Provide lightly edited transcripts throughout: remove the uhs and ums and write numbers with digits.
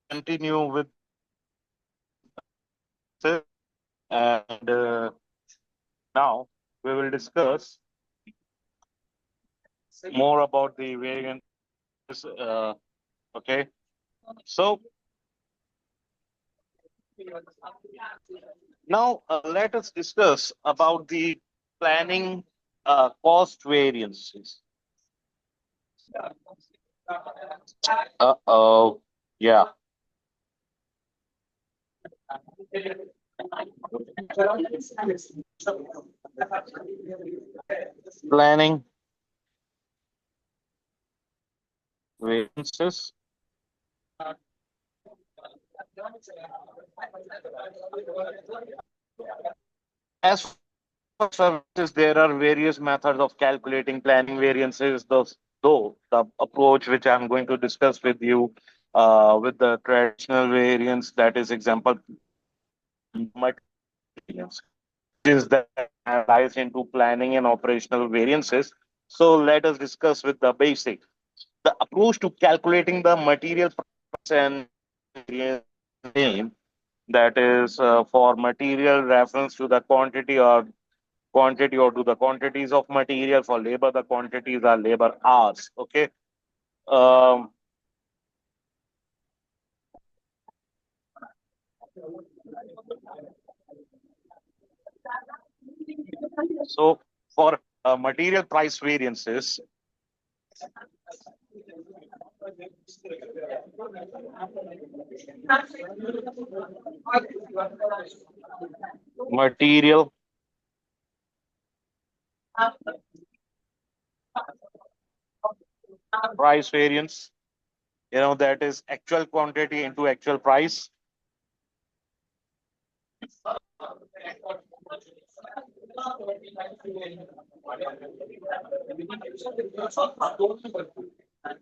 continue with this, and now we will discuss more about the variance. Okay, so now let us discuss about the planning cost variances. Oh, yeah. Planning variances. As for services, there are various methods of calculating planning variances. Though the approach which I'm going to discuss with you, with the traditional variance, that is example variance, is that lies into planning and operational variances. So let us discuss with the basic. The approach to calculating the material price and variance name, that is for material reference to the quantity or to the quantities of material. For labor, the quantities are labor hours. Okay. Um, so for material price variances, material price variance, that is actual quantity into actual price,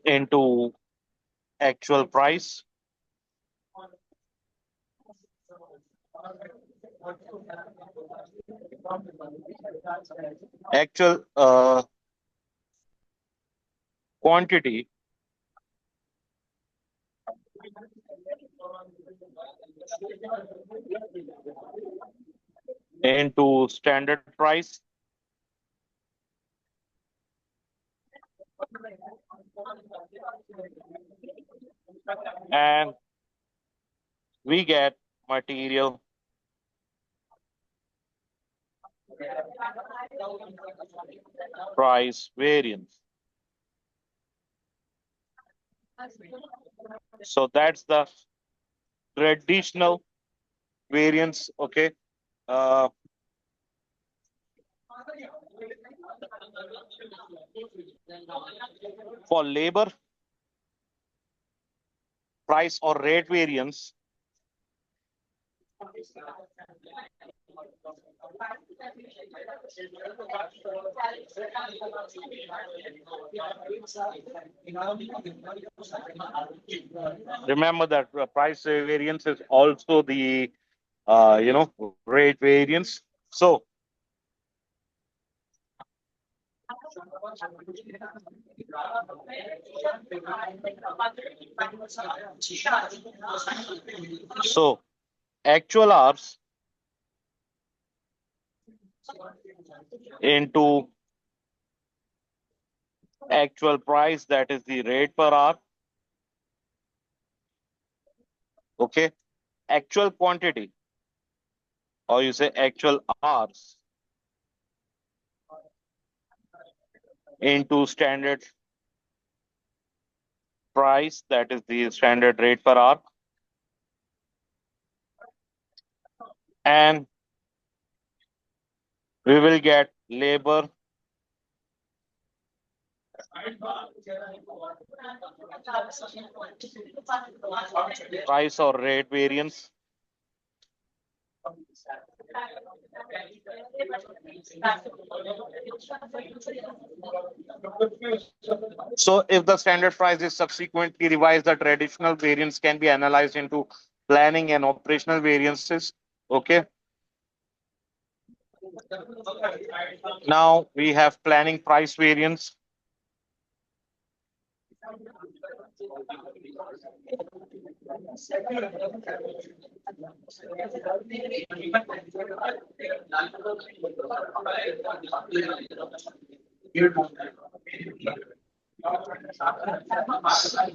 into actual price, actual quantity into standard price, and we get material price variance. So that's the traditional variance. Okay. Uh, for labor price or rate variance, remember that price variance is also the rate variance. So so actual hours into actual price, that is the rate per hour. Okay. Actual quantity, or you say actual hours, into standard price, that is the standard rate per hour. And we will get labor price or rate variance. So if the standard price is subsequently revised, the traditional variance can be analyzed into planning and operational variances. Okay. Now we have planning price variance.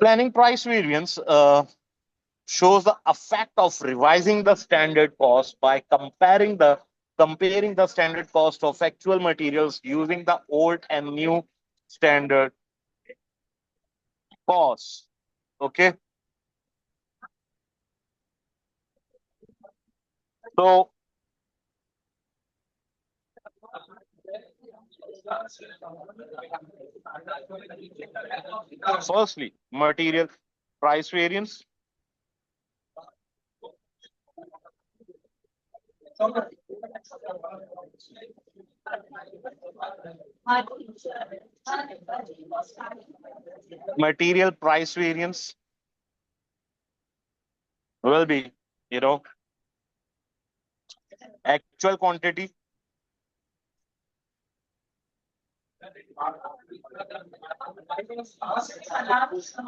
Planning price variance shows the effect of revising the standard cost by comparing the standard cost of actual materials using the old and new standard costs. Okay, so firstly, material price variance material price variance will be, you know, actual quantity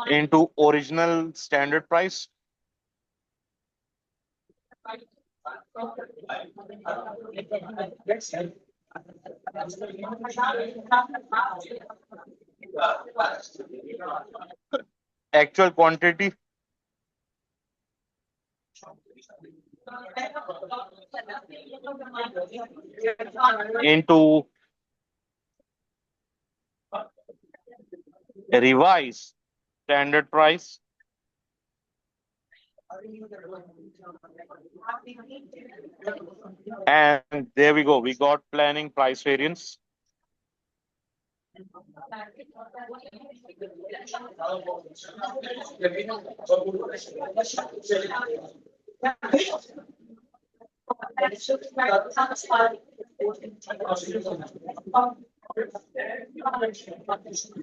into original standard price actual quantity into revised standard price. And there we go. We got planning price variance.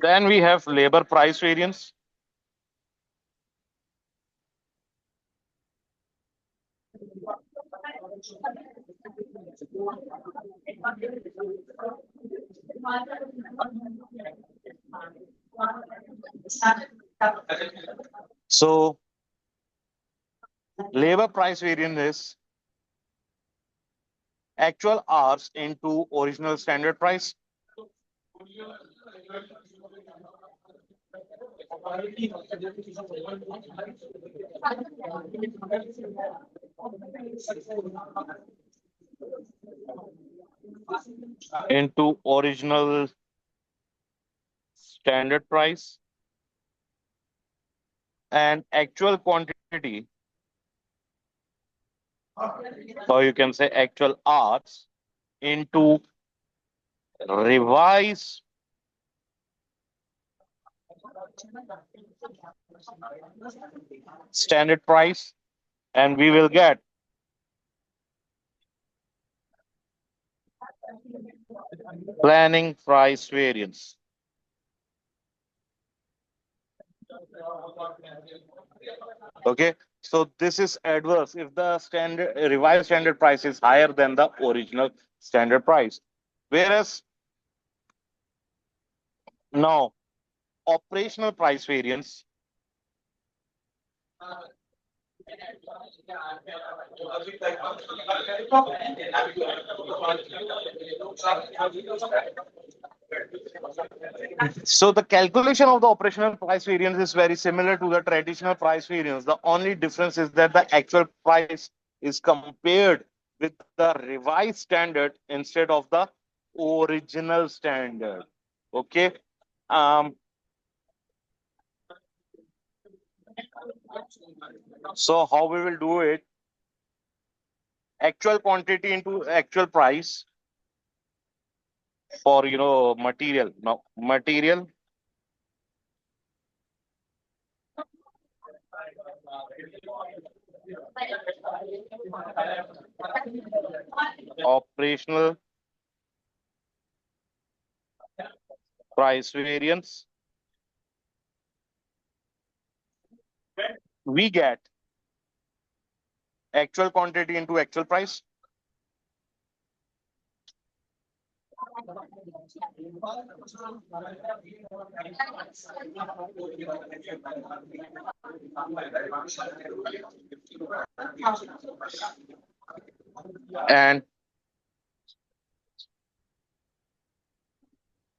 Then we have labor price variance. So labor price variance is actual hours into original standard price. Into original standard price and actual quantity, or you can say actual hours into revised standard price, and we will get planning price variance. Okay, so this is adverse if the standard revised standard price is higher than the original standard price. Whereas now operational price variance so the calculation of the operational price variance is very similar to the traditional price variance. The only difference is that the actual price is compared with the revised standard instead of the original standard. Okay. Um, so how we will do it? Actual quantity into actual price for material. Now material operational price variance, we get actual quantity into actual price And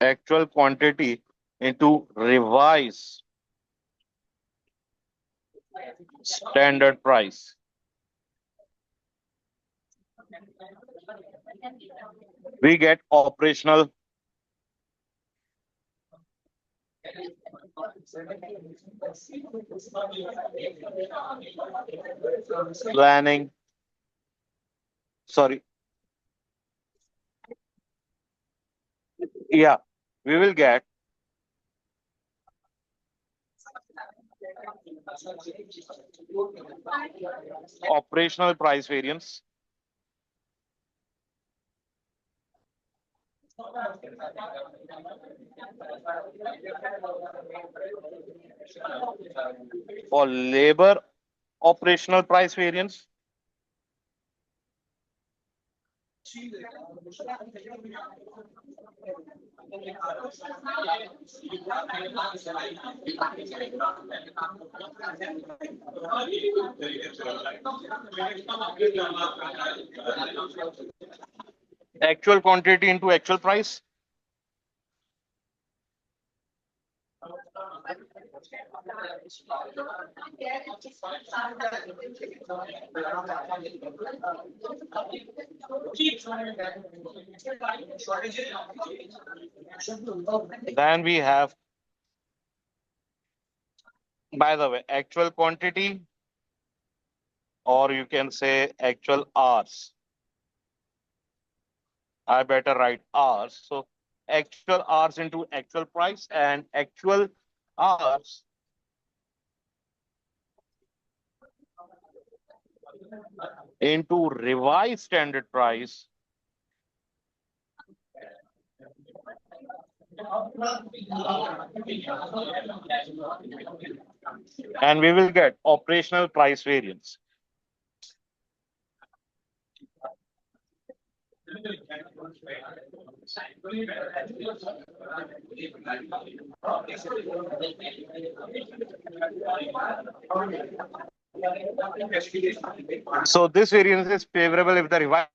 actual quantity into revised standard price. We get operational planning. Sorry. Yeah, we will get operational price variance. For labor operational price variance. Actual quantity into actual price. Then we have, by the way, actual quantity, or you can say actual hours. I better write hours. So actual hours into actual price, and actual hours into revised standard price. And we will get operational price variance. So this variance is favorable if the revised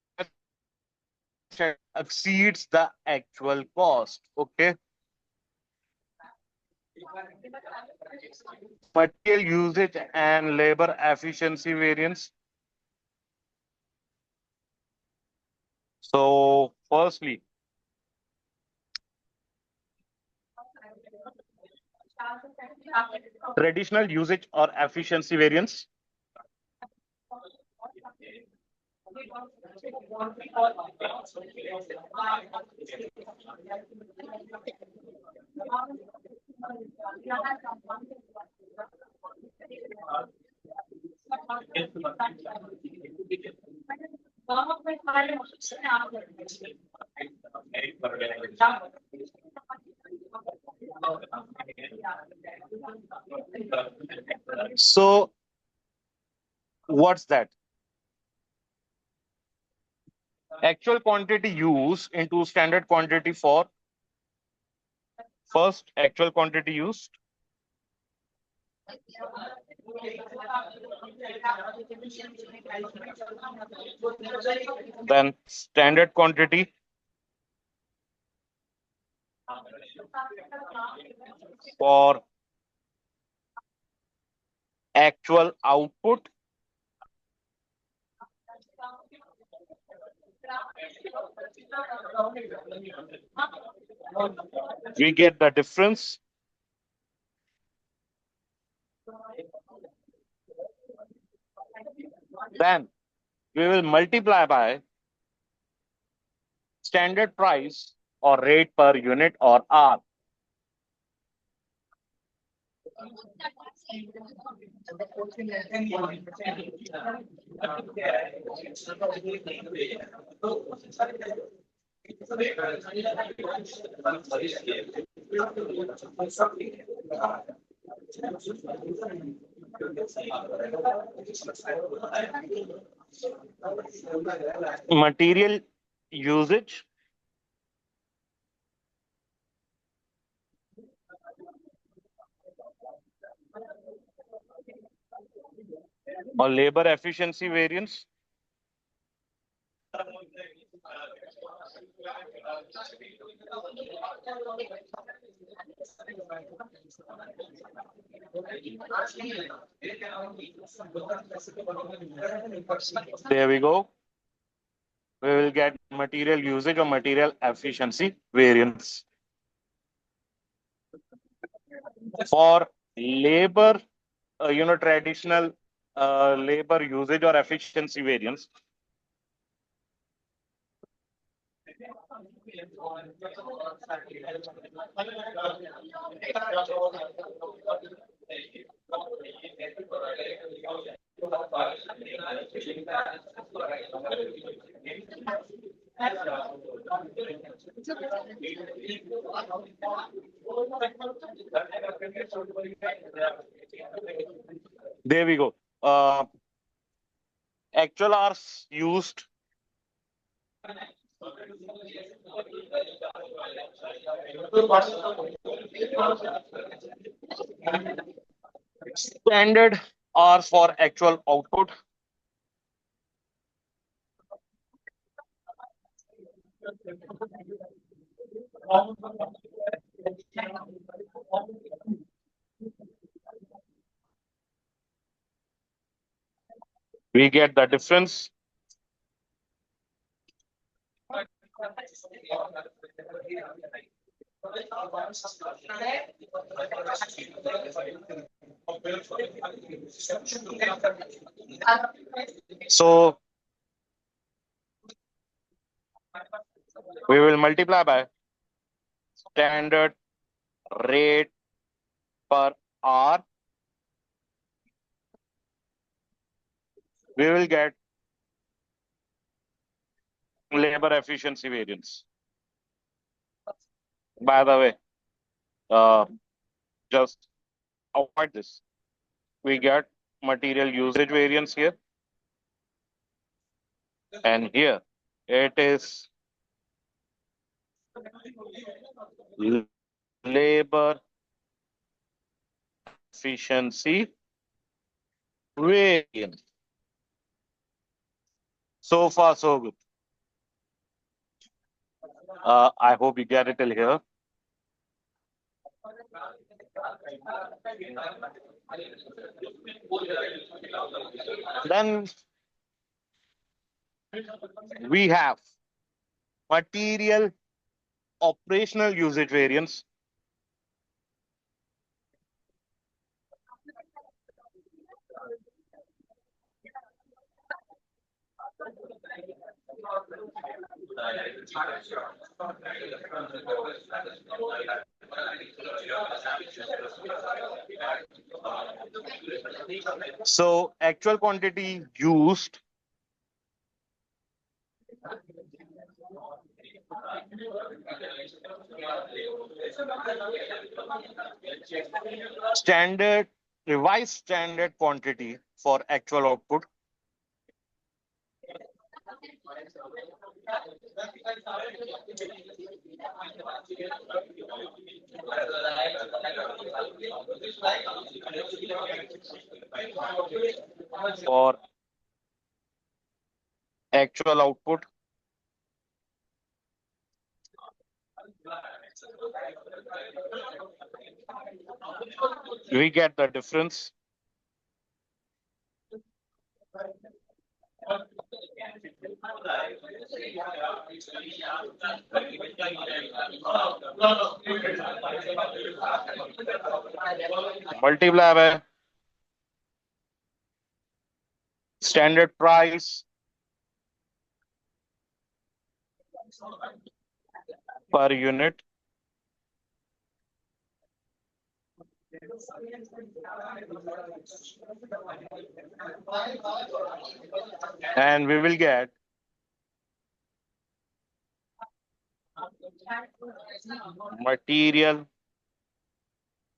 exceeds the actual cost. Okay. Material usage and labor efficiency variance. So firstly, traditional usage or efficiency variance. So what's that? Actual quantity used into standard quantity for first actual quantity used. Then standard quantity for actual output. We get the difference. Then we will multiply by standard price or rate per unit or hour. Material usage or labor efficiency variance. There we go. We will get material usage or material efficiency variance. For labor, traditional labor usage or efficiency variance. There we go. Actual hours used. Standard hours for actual output. We get the difference. So we will multiply by standard rate per hour. We will get labor efficiency variance. By the way, just avoid this. We get material usage variance here. And here it is labor efficiency variance. So far, so good. I hope you get it till here. Then we have material operational usage variance. So actual quantity used standard revised standard quantity for actual output. For actual output. We get the difference. Multiply by standard price per unit. And we will get material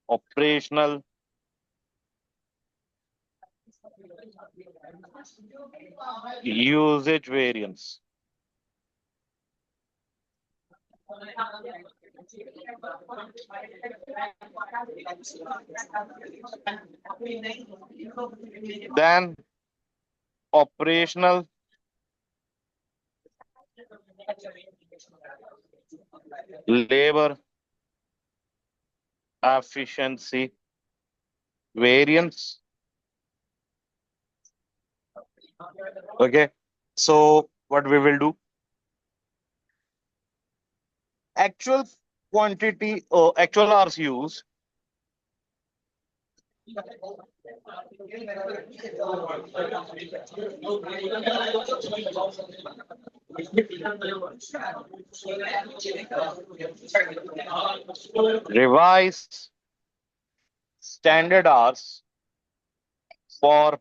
operational usage variance. Then operational labor efficiency variance. Okay. So what we will do, actual quantity or actual hours used revise standard hours for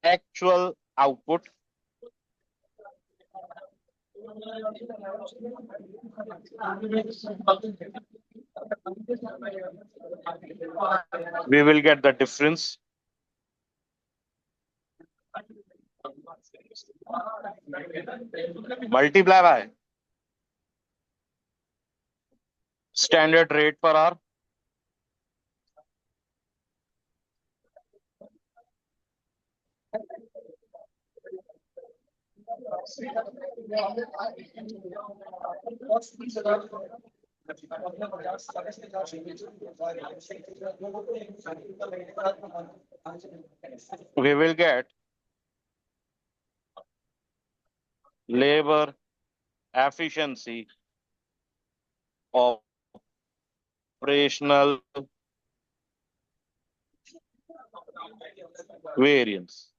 actual output. We will get the difference. Multiply by standard rate per hour. We will get labor efficiency operational variance.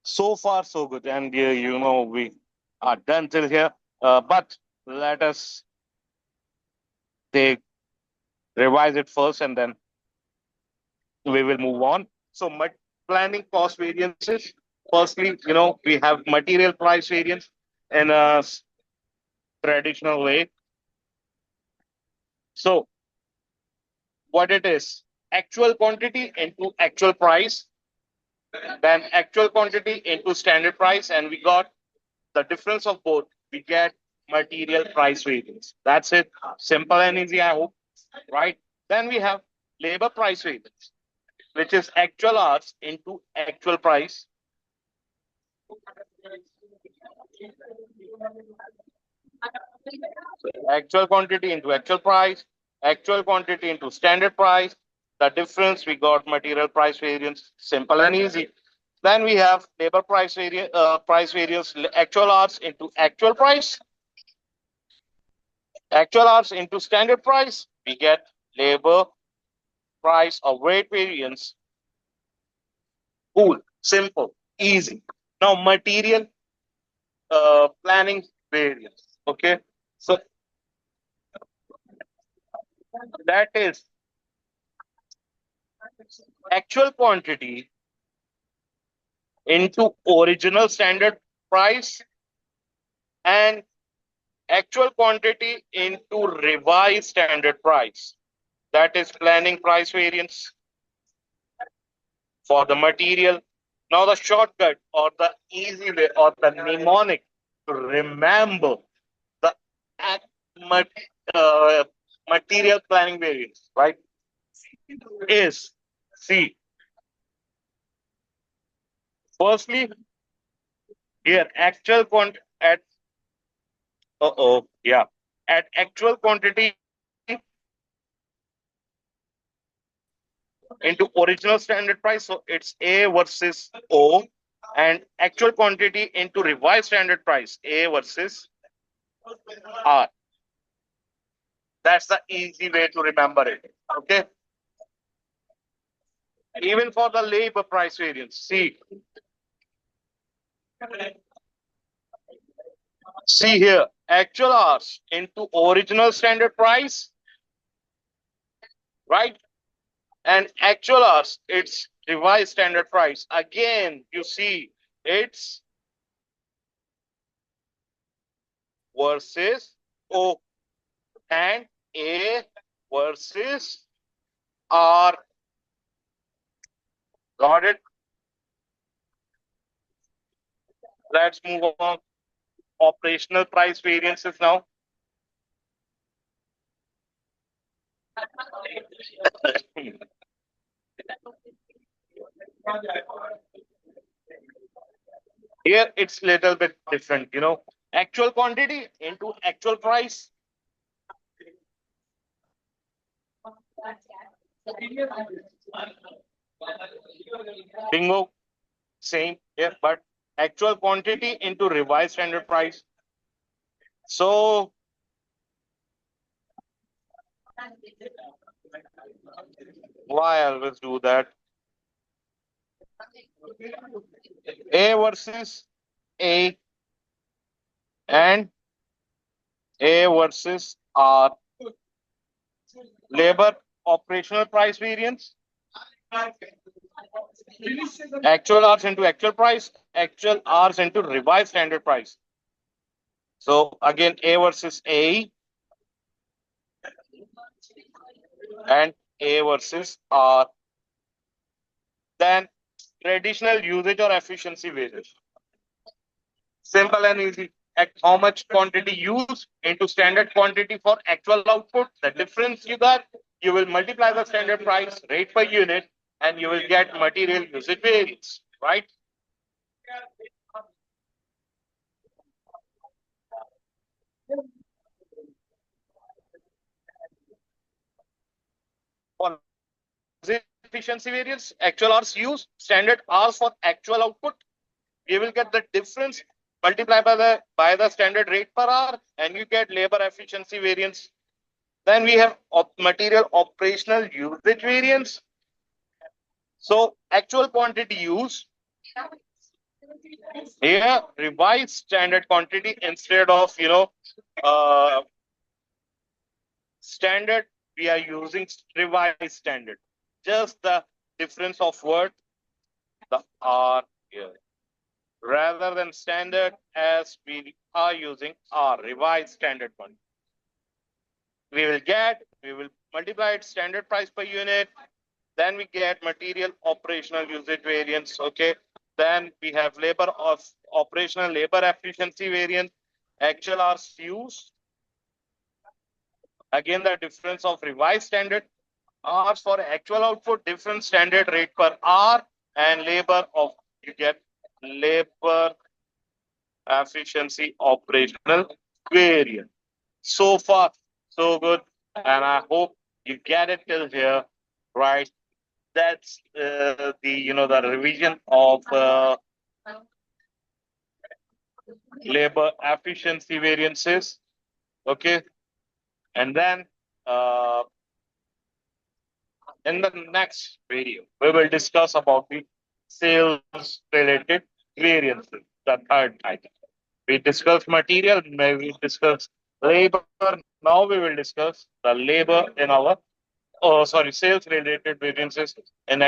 So far, so good. And we are done till here. But let us take revise it first and then we will move on. So, planning cost variances. Firstly, we have material price variance in a traditional way. So, what it is, actual quantity into actual price, then actual quantity into standard price, and we got the difference of both. We get material price variance. That's it. Simple and easy, I hope. Right? Then we have labor price variance, which is actual hours into actual price. Actual quantity into actual quantity into standard price. The difference, we got material price variance. Simple and easy. Then we have labor price variance, actual hours into actual price. Actual hours into standard price. We get labor price or weight variance. Cool, simple, easy. Now material planning variance. Okay, so that is actual quantity into original standard price and actual quantity into revised standard price. That is planning price variance for the material. Now the shortcut or the easy way or the mnemonic to remember the uh, material planning variance, right, is C. Firstly, here actual at yeah, at actual quantity into original standard price. So it's A versus O, and actual quantity into revised standard price, A versus R. That's the easy way to remember it. Okay. Even for the labor price variance, see here, actual hours into original standard price, right? And actual hours, it's revised standard price. Again, you see, it's versus O and A versus R. Got it? Let's move on. Operational price variances now. Here it's little bit different, actual quantity into actual price. Bingo, same here, but actual quantity into revised standard price. So why I always do that? A versus A and A versus R. Labor operational price variance. Actual hours into actual price. Actual hours into revised standard price. So again, A versus A and A versus R. Then traditional usage or efficiency wages. Simple and easy. At how much quantity used into standard quantity for actual output. The difference you got, you will multiply the standard price rate per unit and you will get material usage variance, right? For efficiency variance, actual hours used, standard hours for actual output. You will get the difference multiplied by the standard rate per hour and you get labor efficiency variance. Then we have material operational usage variance. So actual quantity used here, revised standard quantity instead of standard, we are using revised standard. Just the difference of word, the R here. Rather than standard, as we are using R, revised standard quantity. We will multiply it standard price per unit. Then we get material operational usage variance. Okay. Then we have labor of operational labor efficiency variance, actual hours used. Again, the difference of revised standard hours for actual output, different standard rate per hour, and labor of you get labor efficiency operational variance. So far, so good, and I hope you get it till here, right? That's the revision of labor efficiency variances. Okay, and then in the next video we will discuss about the sales related variances. The third item we discussed material, we discuss labor. Now we will discuss the labor in our sales related variances in next